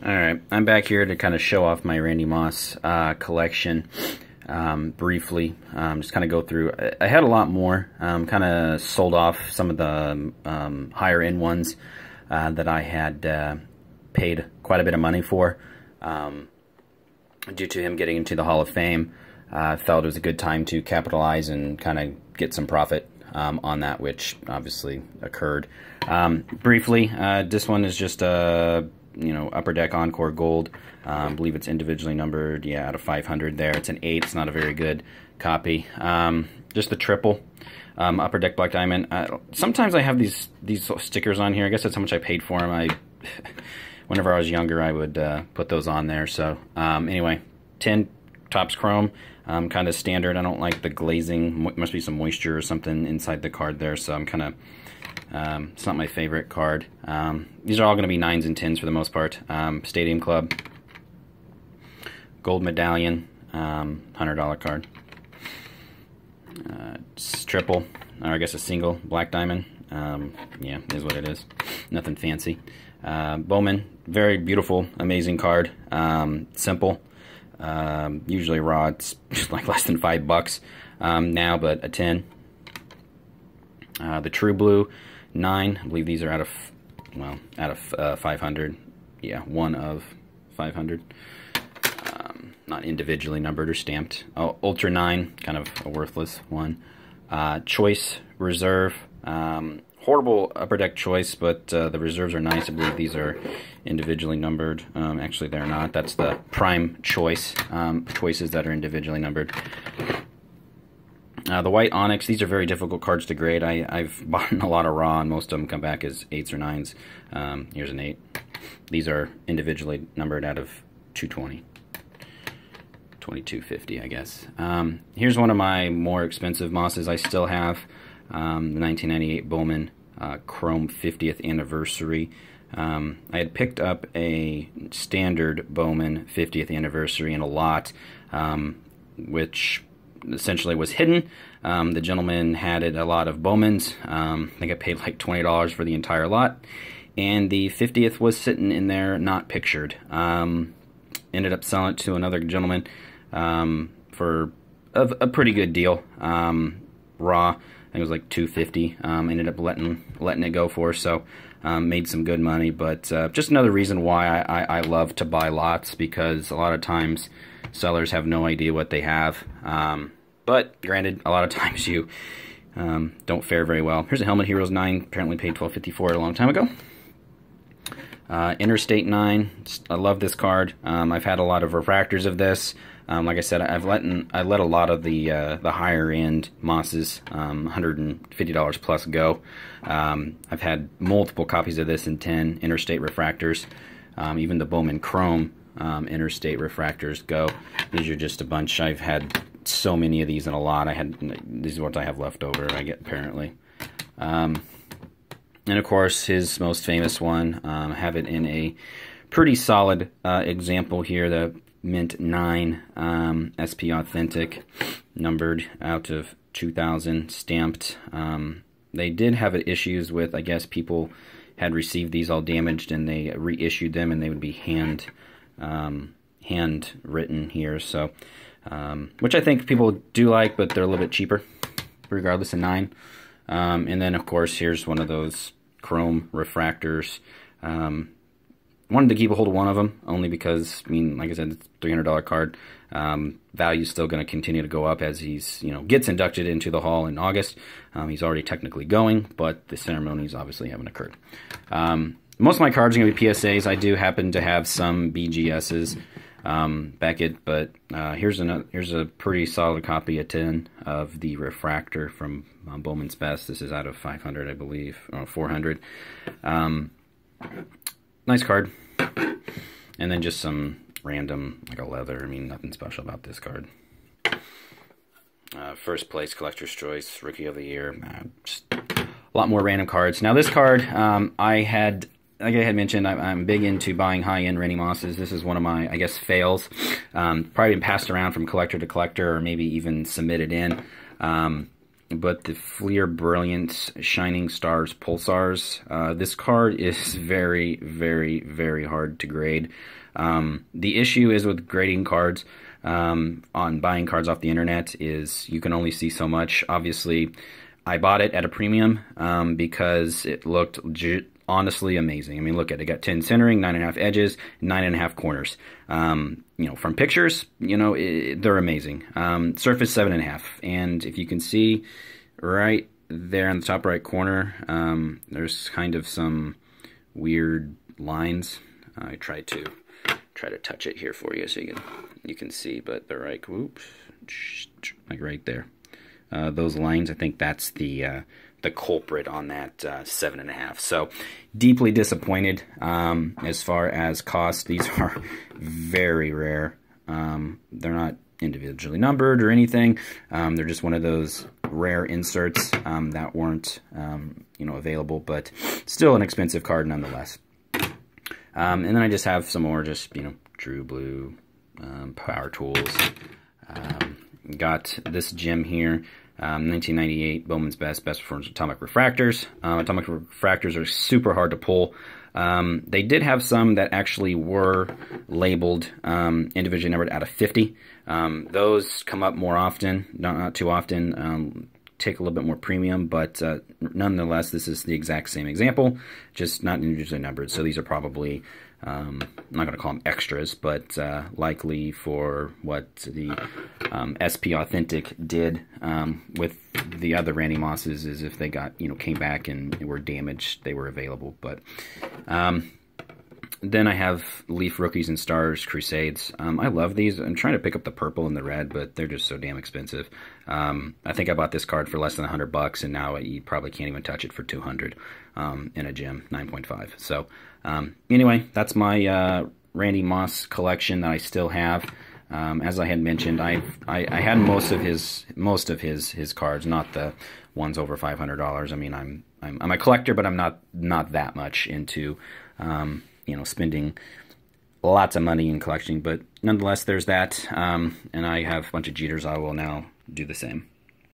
Alright, I'm back here to kind of show off my Randy Moss collection briefly. Just kind of go through. I had a lot more. Kind of sold off some of the higher end ones that I had paid quite a bit of money for due to him getting into the Hall of Fame. I felt it was a good time to capitalize and kind of get some profit on that, which obviously occurred. Briefly, this one is just a Upper Deck Encore Gold. I believe it's individually numbered, yeah, out of 500 there. It's an 8. It's not a very good copy. Just the triple. Upper Deck Black Diamond. Sometimes I have these stickers on here. I guess that's how much I paid for them. Whenever I was younger, I would put those on there. So anyway, 10 Topps Chrome. Kind of standard. I don't like the glazing. Must be some moisture or something inside the card there, so I'm kind of it's not my favorite card. These are all going to be 9s and 10s for the most part. Stadium Club, gold medallion, $100 card. Triple, or I guess a single black diamond. Yeah, is what it is. Nothing fancy. Bowman, very beautiful, amazing card. Simple. Usually raw, it's like less than $5 now, but a 10. The True Blue, 9. I believe these are out of 500. Yeah, 1 of 500. Not individually numbered or stamped. Oh, Ultra 9, kind of a worthless one. Choice Reserve. Horrible Upper Deck Choice, but the reserves are nice. I believe these are individually numbered. Actually, they're not. That's the Prime Choice. Choices that are individually numbered. The White Onyx, these are very difficult cards to grade. I've bought a lot of raw, and most of them come back as 8s or 9s. Here's an 8. These are individually numbered out of 220. 2250, I guess. Here's one of my more expensive Mosses I still have. The 1998 Bowman Chrome 50th Anniversary. I had picked up a standard Bowman 50th Anniversary in a lot, which essentially was hidden. The gentleman had a lot of Bowmans. I think I paid like $20 for the entire lot, and the 50th was sitting in there not pictured. Ended up selling it to another gentleman for a pretty good deal. Raw, I think it was like $250. Ended up letting it go for, so made some good money. But just another reason why I love to buy lots, because a lot of times sellers have no idea what they have. But granted, a lot of times you don't fare very well. Here's a Helmet Heroes 9. Apparently paid $12.50 for it a long time ago. Interstate 9. I love this card. I've had a lot of refractors of this. Like I said, I let a lot of the higher end Mosses, $150 plus, go. I've had multiple copies of this in 10 Interstate refractors. Even the Bowman Chrome Interstate refractors go. These are just a bunch. I've had so many of these in a lot. These are what I have left over, I get, apparently. And of course, his most famous one. I have it in a pretty solid example here, the Mint 9 SP Authentic, numbered out of 2000, stamped. They did have issues with, I guess, people had received these all damaged and they reissued them, and they would be hand-written here. So, which I think people do like, but they're a little bit cheaper, regardless of 9. And then, of course, here's one of those chrome refractors. Wanted to keep a hold of one of them, only because, I mean, like I said, it's a $300 card. Value's still going to continue to go up as he's, gets inducted into the Hall in August. He's already technically going, but the ceremonies obviously haven't occurred. Most of my cards are going to be PSAs. I do happen to have some BGSs, Beckett, but here's a pretty solid copy, a 10 of the refractor from Bowman's Best. This is out of 500, I believe, or 400. Nice card. And then just some random, like a leather. I mean, nothing special about this card. First place, Collector's Choice, Rookie of the Year. Just a lot more random cards. Now this card, like I had mentioned, I'm big into buying high-end Randy Mosses. This is one of my, I guess, fails. Probably been passed around from collector to collector, or maybe even submitted in. but the Fleer Brilliant Shining Stars Pulsars. This card is very, very, very hard to grade. The issue is with grading cards, on buying cards off the internet, is you can only see so much. Obviously, I bought it at a premium because it looked honestly amazing. I mean, look at it. It got 10 centering, 9.5 edges, 9.5 corners. You know, from pictures, you know, they're amazing. Surface 7.5, and if you can see right there in the top right corner, there's kind of some weird lines. I try to touch it here for you so you can see, but they're like, whoops, like right there. Those lines, I think that's the culprit on that 7.5. So deeply disappointed. As far as cost, these are very rare. They're not individually numbered or anything. They're just one of those rare inserts that weren't you know, available, but still an expensive card nonetheless. And then I just have some more, just, you know, True Blue power tools. Got this gem here. 1998 Bowman's Best Performance Atomic Refractors. Atomic Refractors are super hard to pull. They did have some that actually were labeled individually numbered out of 50. Those come up more often, not too often. Take a little bit more premium, but nonetheless, this is the exact same example, just not individually numbered. So these are probably, I'm not going to call them extras, but likely for what the SP Authentic did with the other Randy Mosses, is if they got, you know, came back and were damaged, they were available. But then I have Leaf Rookies and Stars Crusades. I love these. I'm trying to pick up the purple and the red, but they're just so damn expensive. I think I bought this card for less than $100, and now you probably can't even touch it for $200 in a gem, 9.5. So anyway, that's my Randy Moss collection that I still have. As I had mentioned, I had most of his cards, not the ones over $500. I mean, I'm a collector, but I'm not that much into you know, spending lots of money in collecting. But nonetheless, there's that, and I have a bunch of Jeters. I will now do the same.